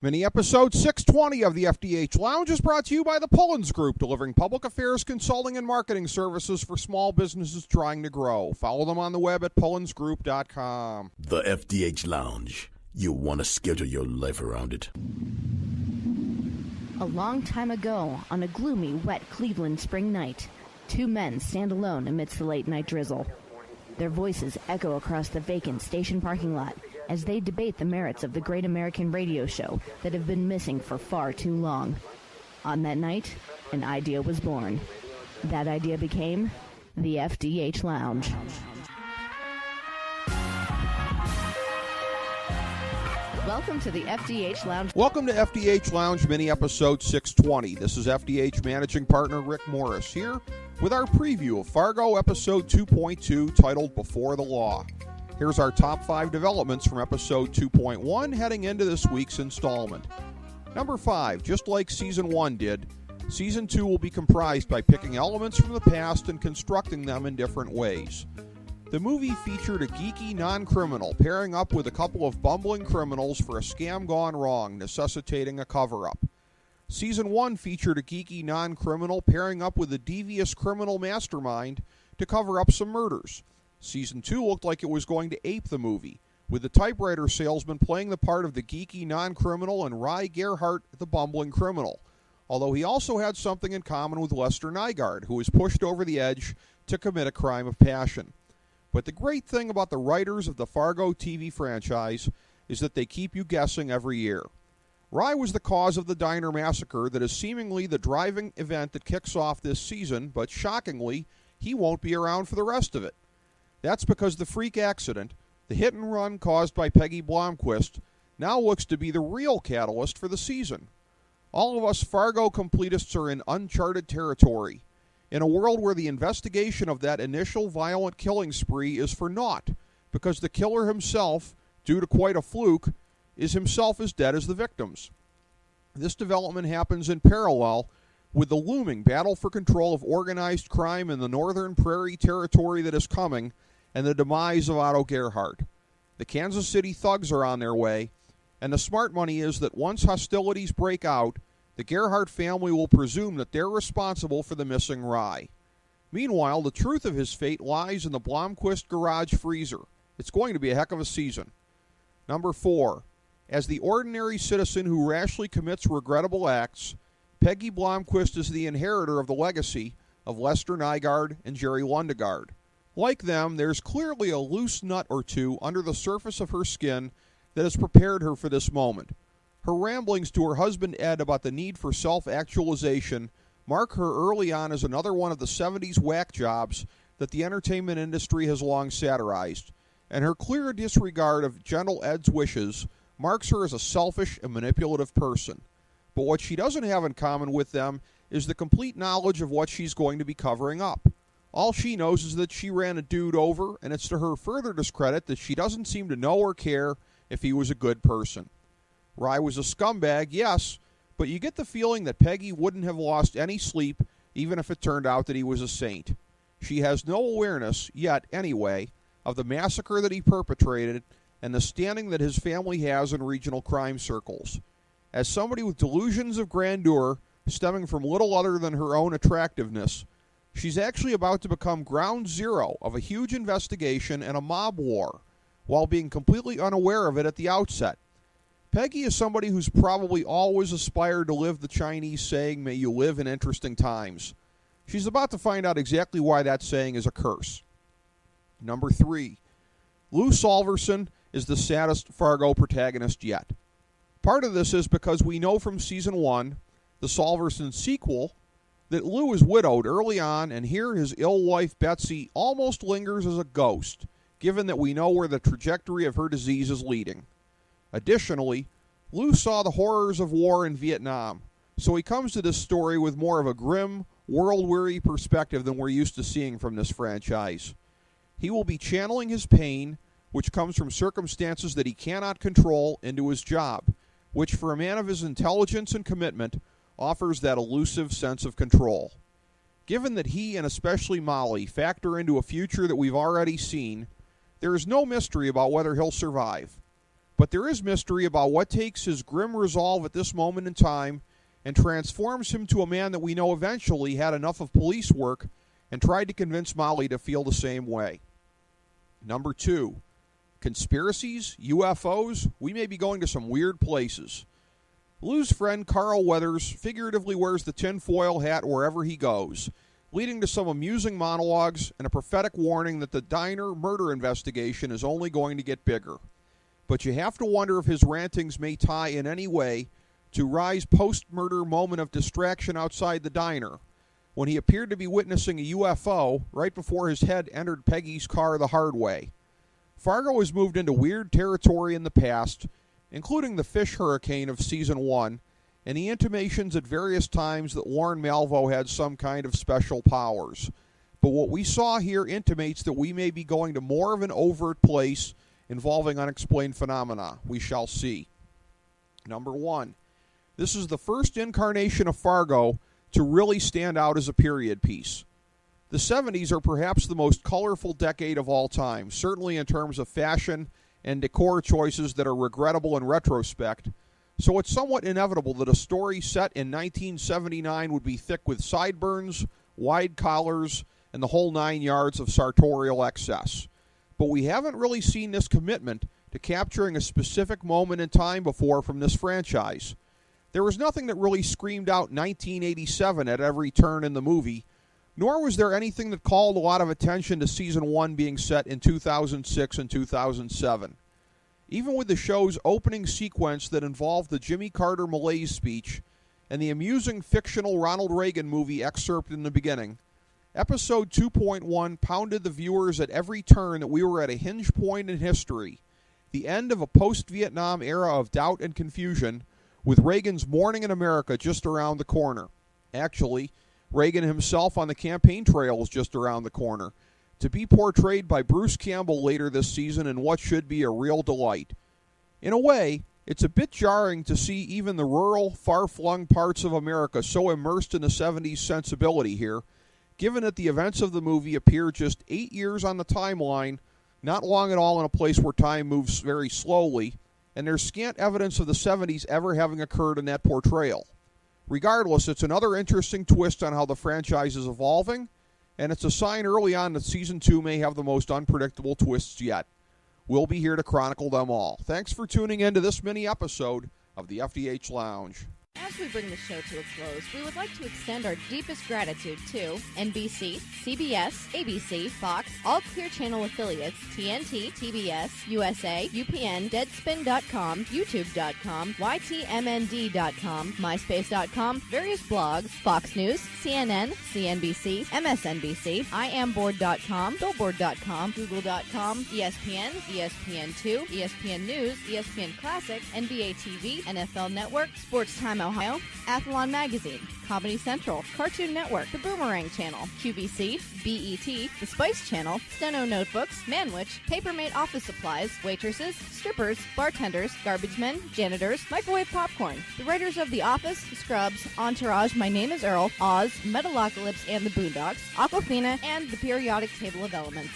Mini-episode 620 of the FDH Lounge is brought to you by the Pullins Group, delivering public affairs consulting and marketing services for small businesses trying to grow. Follow them on the web at pullinsgroup.com. The FDH Lounge. You want to schedule your life around it. A long time ago, on a gloomy, wet Cleveland spring night, two men stand alone amidst the late-night drizzle. Their voices echo across the vacant station parking lot as they debate the merits of the great American radio show that have been missing for far too long. On that night, an idea was born. That idea became the FDH Lounge. Welcome to the FDH Lounge. Welcome to FDH Lounge mini-episode 620. This is FDH Managing Partner Rick Morris here with our preview of Fargo episode 2.2 titled Before the Law. Here's our top 5 developments from episode 2.1 heading into this week's installment. Number 5, just like season 1 did, season 2 will be comprised by picking elements from the past and constructing them in different ways. The movie featured a geeky non-criminal pairing up with a couple of bumbling criminals for a scam gone wrong, necessitating a cover-up. Season 1 featured a geeky non-criminal pairing up with a devious criminal mastermind to cover up some murders. Season 2 looked like it was going to ape the movie, with the typewriter salesman playing the part of the geeky non-criminal and Rye Gerhardt the bumbling criminal, although he also had something in common with Lester Nygaard, who was pushed over the edge to commit a crime of passion. But the great thing about the writers of the Fargo TV franchise is that they keep you guessing every year. Rye was the cause of the diner massacre that is seemingly the driving event that kicks off this season, but shockingly, he won't be around for the rest of it. That's because the freak accident, the hit and run caused by Peggy Blomquist, now looks to be the real catalyst for the season. All of us Fargo completists are in uncharted territory, in a world where the investigation of that initial violent killing spree is for naught, because the killer himself, due to quite a fluke, is himself as dead as the victims. This development happens in parallel with the looming battle for control of organized crime in the Northern Prairie Territory that is coming, and the demise of Otto Gerhardt. The Kansas City thugs are on their way, and the smart money is that once hostilities break out, the Gerhardt family will presume that they're responsible for the missing Rye. Meanwhile, the truth of his fate lies in the Blomquist garage freezer. It's going to be a heck of a season. Number 4. As the ordinary citizen who rashly commits regrettable acts, Peggy Blomquist is the inheritor of the legacy of Lester Nygaard and Jerry Lundegaard. Like them, there's clearly a loose nut or two under the surface of her skin that has prepared her for this moment. Her ramblings to her husband Ed about the need for self-actualization mark her early on as another one of the 70s whack jobs that the entertainment industry has long satirized, and her clear disregard of gentle Ed's wishes marks her as a selfish and manipulative person. But what she doesn't have in common with them is the complete knowledge of what she's going to be covering up. All she knows is that she ran a dude over, and it's to her further discredit that she doesn't seem to know or care if he was a good person. Rye was a scumbag, yes, but you get the feeling that Peggy wouldn't have lost any sleep even if it turned out that he was a saint. She has no awareness, yet anyway, of the massacre that he perpetrated and the standing that his family has in regional crime circles. As somebody with delusions of grandeur stemming from little other than her own attractiveness, she's actually about to become ground zero of a huge investigation and a mob war, while being completely unaware of it at the outset. Peggy is somebody who's probably always aspired to live the Chinese saying, "May you live in interesting times." She's about to find out exactly why that saying is a curse. Number 3. Lou Solverson is the saddest Fargo protagonist yet. Part of this is because we know from Season 1, the Solverson sequel, that Lou is widowed early on, and here his ill wife Betsy almost lingers as a ghost, given that we know where the trajectory of her disease is leading. Additionally, Lou saw the horrors of war in Vietnam, so he comes to this story with more of a grim, world-weary perspective than we're used to seeing from this franchise. He will be channeling his pain, which comes from circumstances that he cannot control, into his job, which for a man of his intelligence and commitment offers that elusive sense of control. Given that he, and especially Molly, factor into a future that we've already seen, there is no mystery about whether he'll survive. But there is mystery about what takes his grim resolve at this moment in time and transforms him to a man that we know eventually had enough of police work and tried to convince Molly to feel the same way. Number 2, conspiracies, UFOs, we may be going to some weird places. Lou's friend Carl Weathers figuratively wears the tinfoil hat wherever he goes, leading to some amusing monologues and a prophetic warning that the diner murder investigation is only going to get bigger. But you have to wonder if his rantings may tie in any way to Rye's post-murder moment of distraction outside the diner, when he appeared to be witnessing a UFO right before his head entered Peggy's car the hard way. Fargo has moved into weird territory in the past, including the fish hurricane of Season 1, and the intimations at various times that Lauren Malvo had some kind of special powers. But what we saw here intimates that we may be going to more of an overt place involving unexplained phenomena. We shall see. Number 1. This is the first incarnation of Fargo to really stand out as a period piece. The 70s are perhaps the most colorful decade of all time, certainly in terms of fashion and decor choices that are regrettable in retrospect, so it's somewhat inevitable that a story set in 1979 would be thick with sideburns, wide collars, and the whole 9 yards of sartorial excess. But we haven't really seen this commitment to capturing a specific moment in time before from this franchise. There was nothing that really screamed out 1987 at every turn in the movie, nor was there anything that called a lot of attention to Season 1 being set in 2006 and 2007. Even with the show's opening sequence that involved the Jimmy Carter malaise speech and the amusing fictional Ronald Reagan movie excerpt in the beginning, Episode 2.1 pounded the viewers at every turn that we were at a hinge point in history, the end of a post-Vietnam era of doubt and confusion, with Reagan's morning in America just around the corner. Actually, Reagan himself on the campaign trail is just around the corner, to be portrayed by Bruce Campbell later this season in what should be a real delight. In a way, it's a bit jarring to see even the rural, far-flung parts of America so immersed in the 70s sensibility here, given that the events of the movie appear just 8 years on the timeline, not long at all in a place where time moves very slowly, and there's scant evidence of the 70s ever having occurred in that portrayal. Regardless, it's another interesting twist on how the franchise is evolving, and it's a sign early on that Season 2 may have the most unpredictable twists yet. We'll be here to chronicle them all. Thanks for tuning in to this mini-episode of the FDH Lounge. As we bring the show to a close, we would like to extend our deepest gratitude to NBC, CBS, ABC, Fox, all Clear Channel affiliates, TNT, TBS, USA, UPN, Deadspin.com, YouTube.com, YTMND.com, MySpace.com, various blogs, Fox News, CNN, CNBC, MSNBC, IamBoard.com, Billboard.com, Google.com, ESPN, ESPN2, ESPN News, ESPN Classic, NBA TV, NFL Network, Sports Time Ohio, Athlon Magazine, Comedy Central, Cartoon Network, The Boomerang Channel, QVC, BET, The Spice Channel, Steno Notebooks, Manwich, Papermate Office Supplies, waitresses, strippers, bartenders, garbage men, janitors, microwave popcorn, the writers of The Office, Scrubs, Entourage, My Name is Earl, Oz, Metalocalypse and the Boondocks, Aquafina, and The Periodic Table of Elements.